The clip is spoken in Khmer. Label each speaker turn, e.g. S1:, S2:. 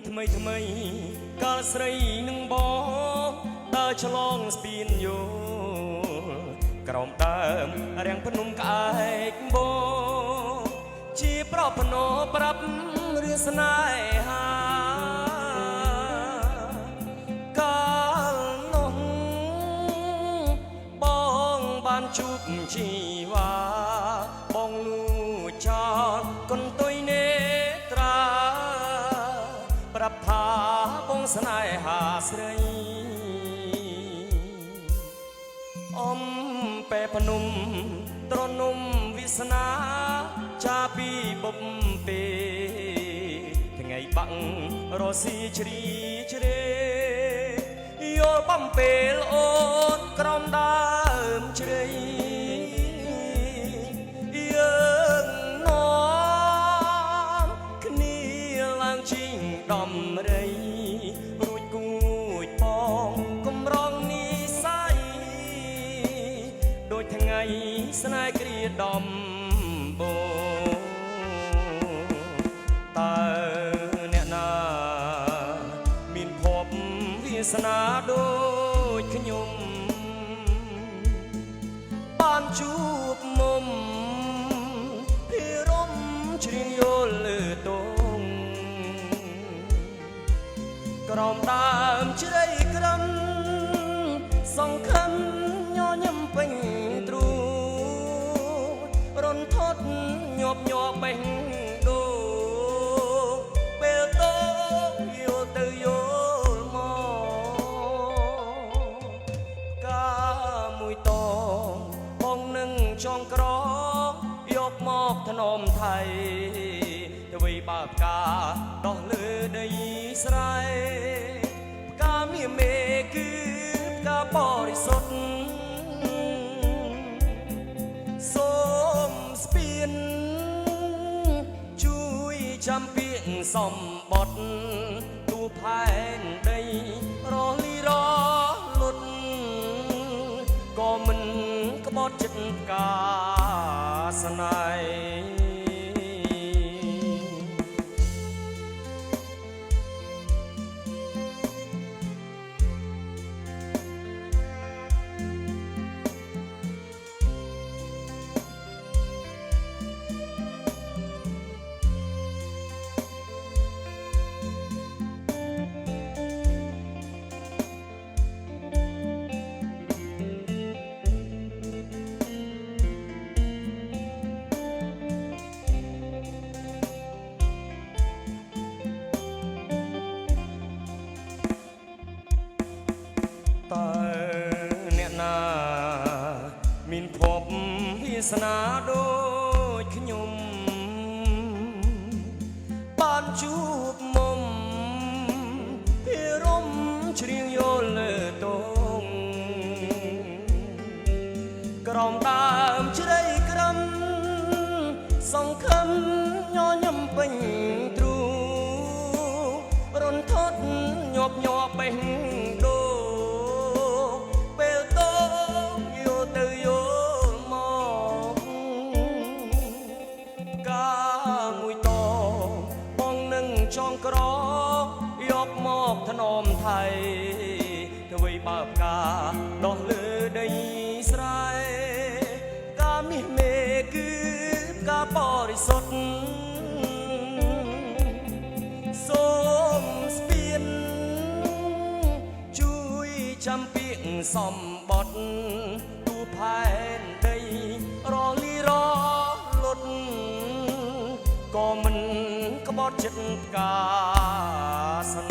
S1: ថ្មីថ្មីកាលស្រីនឹងបងដើរឆ្លងស្ពានយោក្រោមដើមរាំងភ្នំក្អែកបងជាប្រពណោប្រាប់រឿងស្នេហាកាលនោះបងបានជួបជីវ៉ាបងលួចចោលកន្ទុយនេត្រាប្រាប់ថាបងស្នេហាស្រីអំបែភ្នំត្រនំវាសនាចាពីបុបពេថ្ងៃបាក់រស៊ីជ្រីជ្រេយល់បំពេលអូនក្រំដើមជ្រៃយើងនាំគ្នាឡើងជីងដំរីរួចគួចបងកំរងនីស័យដូចថ្ងៃស្នេហ៍គ្រាដំបូងតើអ្នកណាមានភពវាសនាដូចខ្ញុំបានជួបមុំភិរមជ្រៀងយល់លើតងក្រោមដើមជ្រៃក្រំសង្ឃឹមញញឹមពេញទ្រូរន្ធត់ញាប់ញាប់បេះដូងពេលតោយល់ទៅយល់មកកាមួយតបងនឹងចងក្រយកមកថ្នមថៃទៅវិបាផ្កាដោះលើដីស្រែផ្កាមាសមេគឺផ្កាបរិសុទ្ធសូមស្ពានជួយចាំពាក្យសម្បត្តិទូផែនដីរលីរលត់ក៏មិនក្បត់ចិត្តកាស្នេហ៍តើអ្នកណាមានភពវាសនាដូចខ្ញុំបានជួបមុំភិរមជ្រៀងយល់លើតងក្រោមដើមជ្រៃក្រំសង្ឃឹមញញឹមពេញទ្រូរន្ធត់ញាប់ញាប់បេះដូងពេលតោយល់ទៅយល់មកកាមួយតបងនឹងចងក្រយកមកថ្នមថៃទៅវិបាផ្កាដោះលើដីស្រែផ្កាមាសមេគឺផ្កាបរិសុទ្ធសូមស្ពានជួយចាំពាក្យសម្បត្តិទូផែនដីរលីរលត់ក៏មិនក្បត់ចិត្តកាស្